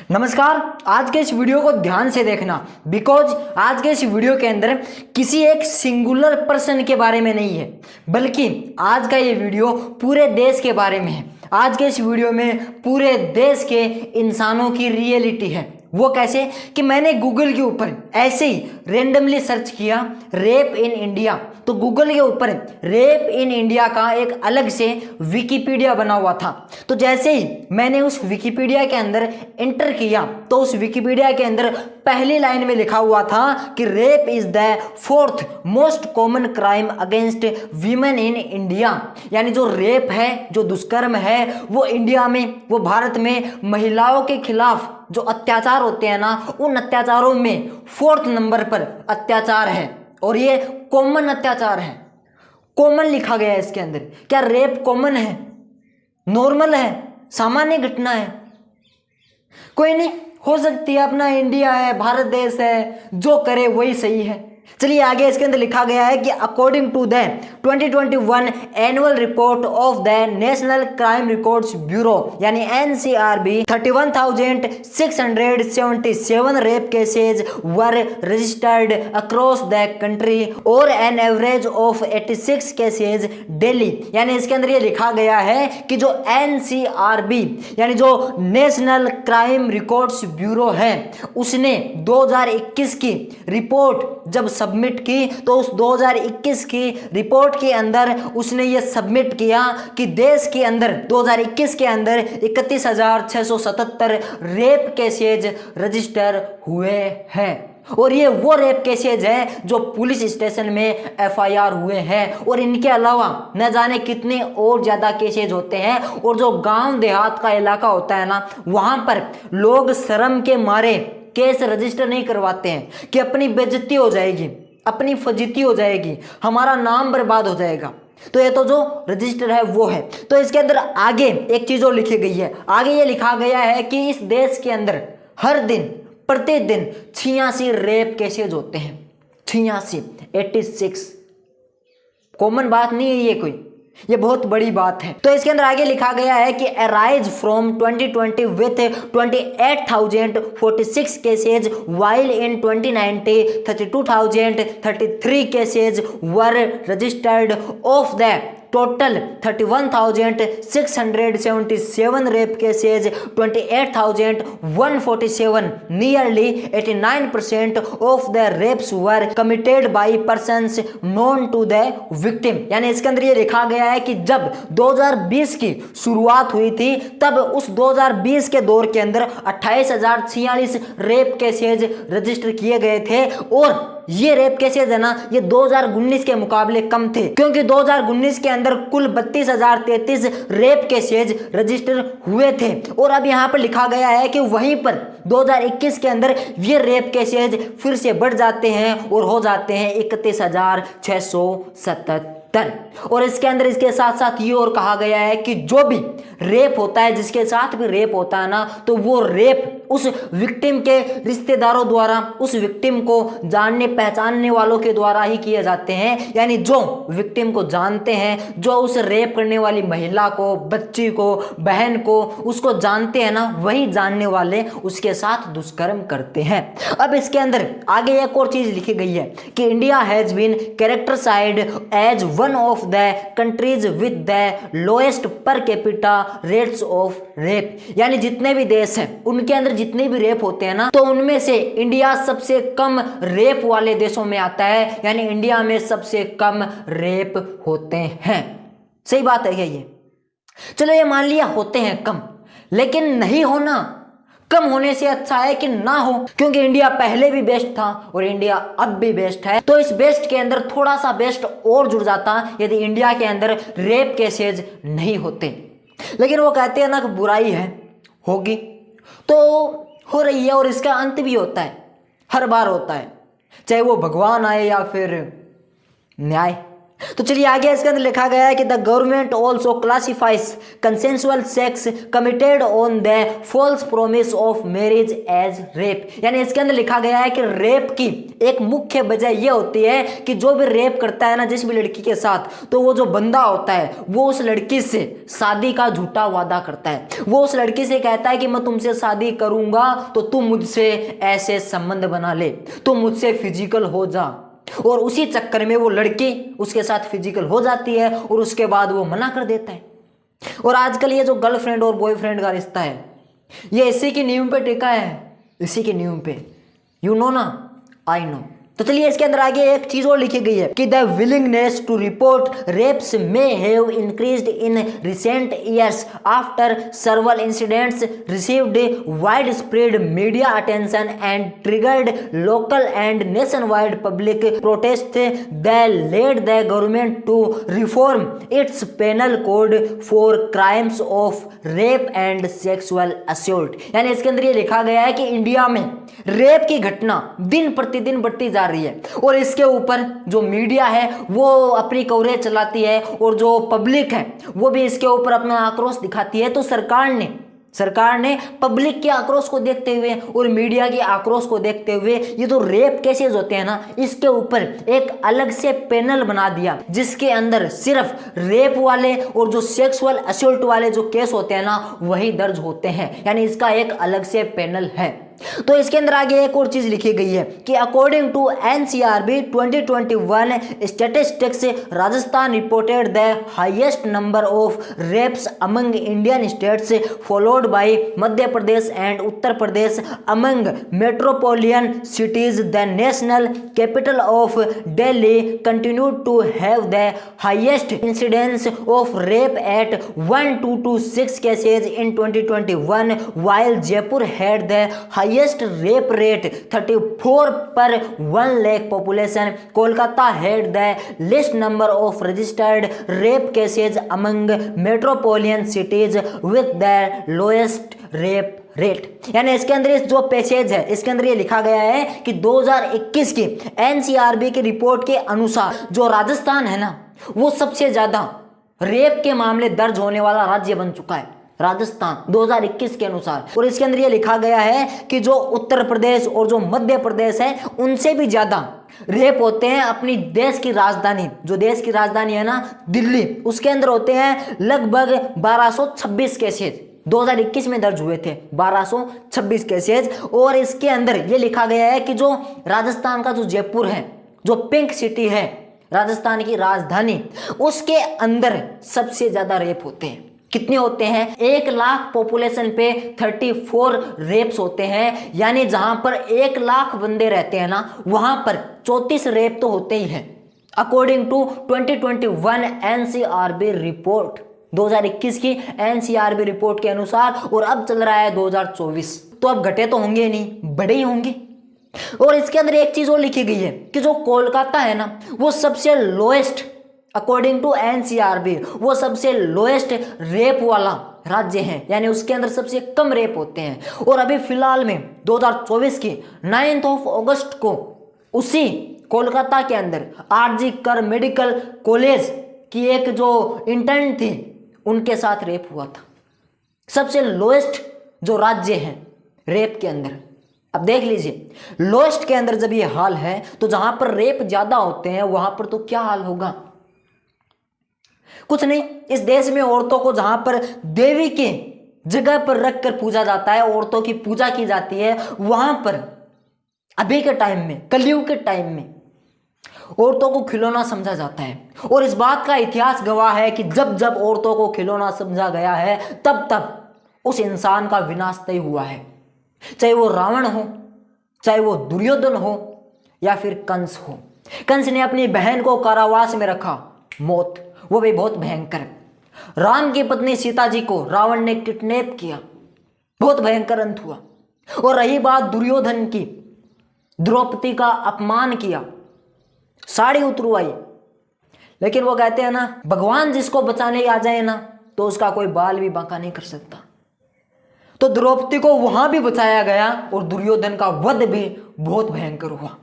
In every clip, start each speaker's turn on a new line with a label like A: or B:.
A: नमस्कार। आज के इस वीडियो को ध्यान से देखना बिकॉज आज के इस वीडियो के अंदर किसी एक सिंगुलर पर्सन के बारे में नहीं है, बल्कि आज का ये वीडियो पूरे देश के बारे में है। आज के इस वीडियो में पूरे देश के इंसानों की रियलिटी है। वो कैसे कि मैंने गूगल के ऊपर ऐसे ही रेंडमली सर्च किया रेप इन इंडिया, तो गूगल के ऊपर रेप इन इंडिया का एक अलग से विकिपीडिया बना हुआ था। तो जैसे ही मैंने उस विकिपीडिया के अंदर एंटर किया तो उस विकिपीडिया के अंदर पहली लाइन में लिखा हुआ था कि rape is the fourth most common crime against women in India. यानी जो रेप है, जो दुष्कर्म है, वो इंडिया में, वो भारत में महिलाओं के खिलाफ जो अत्याचार होते हैं ना, उन अत्याचारों में 4th नंबर पर अत्याचार है। और ये कॉमन अत्याचार है, कॉमन लिखा गया है इसके अंदर। क्या रेप कॉमन है, नॉर्मल है, सामान्य घटना है? कोई नहीं, हो सकती है, अपना इंडिया है, भारत देश है, जो करे वही सही है। चलिए आगे इसके अंदर लिखा गया है कि according to the 2021 annual report of the National Crime Records Bureau यानी NCRB 31,677 rape cases were registered across the country और an average of 86 cases daily. यानी इसके अंदर ये लिखा गया है कि जो NCRB यानी जो नेशनल क्राइम रिकॉर्ड्स ब्यूरो है, उसने 2021 की रिपोर्ट जब सबमिट की तो उस 2021 की रिपोर्ट के अंदर उसने ये सबमिट किया कि देश के अंदर 2021 के अंदर 31,677 रेप केसेज रजिस्टर हुए हैं। और ये वो रेप केसेज है जो पुलिस स्टेशन में FIR हुए हैं। और इनके अलावा न जाने कितने और ज़्यादा केसेज होते हैं। और जो गांव देहात का इलाका होता है ना, वहाँ पर लोग शर्म के मारे केस रजिस्टर नहीं करवाते हैं कि अपनी बेइज्जती हो जाएगी, अपनी फजीती हो जाएगी, हमारा नाम बर्बाद हो जाएगा। तो ये तो जो रजिस्टर है वो है। तो इसके अंदर आगे एक चीज और लिखी गई है। आगे ये लिखा गया है कि इस देश के अंदर हर दिन प्रतिदिन 86 रेप केसेज होते हैं। 86 कॉमन बात नहीं है ये बहुत बड़ी बात है। तो इसके अंदर आगे लिखा गया है कि arise from 2020 with 28,046 cases while in 2019 32,033 cases were registered of the total 31,677 rape cases 28,147 nearly 89% of the rapes were committed by persons known to the victim. यानी इसके अंदर ये लिखा गया है कि जब 2020 की शुरुआत हुई थी तब उस 2020 के दौर के अंदर 28,046 रेप केसेज रजिस्टर किए गए थे। और ये रेप केसेज है ना, ये 2019 के मुकाबले कम थे, क्योंकि 2019 के अंदर कुल 32,033 रेप केसेज रजिस्टर हुए थे। और अब यहाँ पर लिखा गया है कि वहीं पर 2021 के अंदर ये रेप केसेज फिर से बढ़ जाते हैं और हो जाते हैं 31,677। और इसके अंदर इसके साथ साथ ये और कहा गया है कि जो भी रेप होता है, जिसके साथ भी रेप होता है ना, तो वो रेप उस विक्टिम के रिश्तेदारों द्वारा, उस विक्टिम को जानने पहचानने वालों के द्वारा ही किए जाते हैं। यानी जो विक्टिम को जानते हैं, जो उस रेप करने वाली महिला को, बच्ची को, बहन को, उसको जानते हैं ना, वही जानने वाले उसके साथ दुष्कर्म करते हैं। अब इसके अंदर आगे एक और चीज लिखी गई है कि India has been characterised as one of the countries with the lowest per capita rates of rape. यानी जितने भी देश हैं उनके अंदर जितने भी रेप होते हैं ना, तो उनमें से इंडिया सबसे कम रेप वाले देशों में आता है। यानी इंडिया में सबसे कम रेप होते हैं। सही बात है क्या ये? चलो ये मान लिया होते हैं कम, लेकिन नहीं होना, कम होने से अच्छा है कि ना हो, क्योंकि इंडिया पहले भी बेस्ट था और इंडिया अब भी बेस्ट है। तो इस बेस्ट के अंदर थोड़ा सा बेस्ट और जुड़ जाता यदि इंडिया के अंदर रेप केसेज नहीं होते। लेकिन वो कहते हैं ना कि बुराई है, होगी तो हो रही है और इसका अंत भी होता है, हर बार होता है, चाहे वो भगवान आए या फिर न्याय। तो चलिए आगे इसके अंदर लिखा गया है कि the government also classifies consensual sex committed on the false promise of marriage as rape. यानी इसके अंदर लिखा गया है कि रेप की एक मुख्य वजह यह होती है कि जो भी रेप करता है ना जिस भी लड़की के साथ, तो वो जो बंदा होता है वो उस लड़की से शादी का झूठा वादा करता है। वो उस लड़की से कहता है कि मैं तुमसे शादी करूंगा तो तुम मुझसे ऐसे संबंध बना ले, तुम मुझसे फिजिकल हो जा, और उसी चक्कर में वो लड़की उसके साथ फिजिकल हो जाती है और उसके बाद वो मना कर देता है। और आजकल ये जो गर्लफ्रेंड और बॉयफ्रेंड का रिश्ता है ये इसी की नींव पे टिका है, इसी की नींव पे। यू नो ना, आई नो। तो चलिए इसके अंदर आगे एक चीज और लिखी गई है कि the willingness to report rapes may have increased in recent years after several incidents received wide spread media attention and triggered local and nation wide public protest that led the government to reform its penal code for crimes of rape and sexual assault. यानी इसके अंदर ये लिखा गया है कि India में rape की घटना दिन प्रतिदिन बढ़ती जा रही है और इसके ऊपर जो मीडिया है वो अपनी कवरेज चलाती है और जो पब्लिक है वो भी इसके ऊपर अपना आक्रोश दिखाती है। तो सरकार ने पब्लिक के आक्रोश को देखते हुए और मीडिया के आक्रोश को देखते हुए ये जो रेप केसेस होते हैं ना इसके ऊपर एक अलग से पैनल बना दिया जिसके अंदर सिर्फ रेप वाले और जो सेक्सुअल असॉल्ट वाले जो केस होते हैं ना वही दर्ज होते हैं। यानी इसका एक अलग से पैनल है। तो इसके अंदर आगे एक और चीज लिखी गई है कि according to NCRB 2021 statistics Rajasthan reported the highest number of rapes among Indian states followed by Madhya Pradesh and Uttar Pradesh among metropolitan cities. The national capital of Delhi continued to have the highest incidence of rape at 1226 cases in 2021 while Jaipur had the highest rape rate 34 per 1 lakh population. Kolkata had the least number of registered rape cases among metropolitan cities with the lowest rape rate. यानी इसके अंदर इस जो passage है इसके अंदर ये लिखा गया है कि 2021 की एनसीआरबी की रिपोर्ट के अनुसार जो राजस्थान है ना वो सबसे ज्यादा रेप के मामले दर्ज होने वाला राज्य बन चुका है, राजस्थान 2021 के अनुसार। और इसके अंदर ये लिखा गया है कि जो उत्तर प्रदेश और जो मध्य प्रदेश है उनसे भी ज्यादा रेप होते हैं अपनी देश की राजधानी, जो देश की राजधानी है ना दिल्ली, उसके अंदर होते हैं लगभग 1226 केसेज 2021 में दर्ज हुए थे, 1226 केसेज। और इसके अंदर ये लिखा गया है कि जो राजस्थान का जो जयपुर है, जो पिंक सिटी है राजस्थान की राजधानी, उसके अंदर सबसे ज्यादा रेप होते हैं। कितने होते हैं? 1 लाख पॉपुलेशन पे 34 रेप्स होते हैं। यानी जहां पर 1 लाख बंदे रहते हैं ना वहां पर 34 रेप तो होते ही हैं, अकॉर्डिंग टू 2021 एनसीआरबी रिपोर्ट, 2021 की एनसीआरबी रिपोर्ट के अनुसार। और अब चल रहा है 2024, तो अब घटे तो होंगे नहीं, बड़े ही होंगे। और इसके अंदर एक चीज और लिखी गई है कि जो कोलकाता है ना वो सबसे लोएस्ट, अकॉर्डिंग टू एनसीआरबी वो सबसे लोएस्ट रेप वाला राज्य है, यानी उसके अंदर सबसे कम रेप होते हैं। और अभी फिलहाल में 2024 की 9 अगस्त को उसी कोलकाता के अंदर आरजी कर मेडिकल कॉलेज की एक जो इंटर्न थी उनके साथ रेप हुआ था। सबसे लोएस्ट जो राज्य है रेप के अंदर। अब देख लीजिए, लोएस्ट के अंदर जब ये हाल है तो जहां पर रेप ज्यादा होते हैं वहां पर तो क्या हाल होगा? कुछ नहीं, इस देश में औरतों को जहां पर देवी के जगह पर रखकर पूजा जाता है, औरतों की पूजा की जाती है, वहां पर अभी के टाइम में, कलयुग के टाइम में औरतों को खिलौना समझा जाता है। और इस बात का इतिहास गवाह है कि जब जब औरतों को खिलौना समझा गया है तब तब उस इंसान का विनाश तय हुआ है, चाहे वो रावण हो, चाहे वो दुर्योधन हो या फिर कंस हो। कंस ने अपनी बहन को कारावास में रखा, मौत, वो भी बहुत भयंकर। राम की पत्नी सीता जी को रावण ने किडनैप किया, बहुत भयंकर अंत हुआ। और रही बात दुर्योधन की, द्रौपदी का अपमान किया, साड़ी उतरवाई। लेकिन वो कहते हैं ना भगवान जिसको बचाने आ जाए ना तो उसका कोई बाल भी बांका नहीं कर सकता। तो द्रौपदी को वहां भी बचाया गया और दुर्योधन का वध भी बहुत भयंकर हुआ।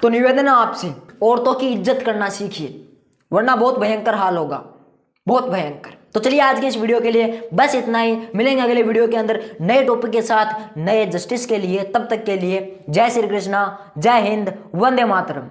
A: तो निवेदन है आपसे, औरतों की इज्जत करना सीखिए, वरना बहुत भयंकर हाल होगा, बहुत भयंकर। तो चलिए आज के इस वीडियो के लिए बस इतना ही। मिलेंगे अगले वीडियो के अंदर नए टॉपिक के साथ, नए जस्टिस के लिए। तब तक के लिए जय श्री कृष्णा, जय हिंद, वंदे मातरम।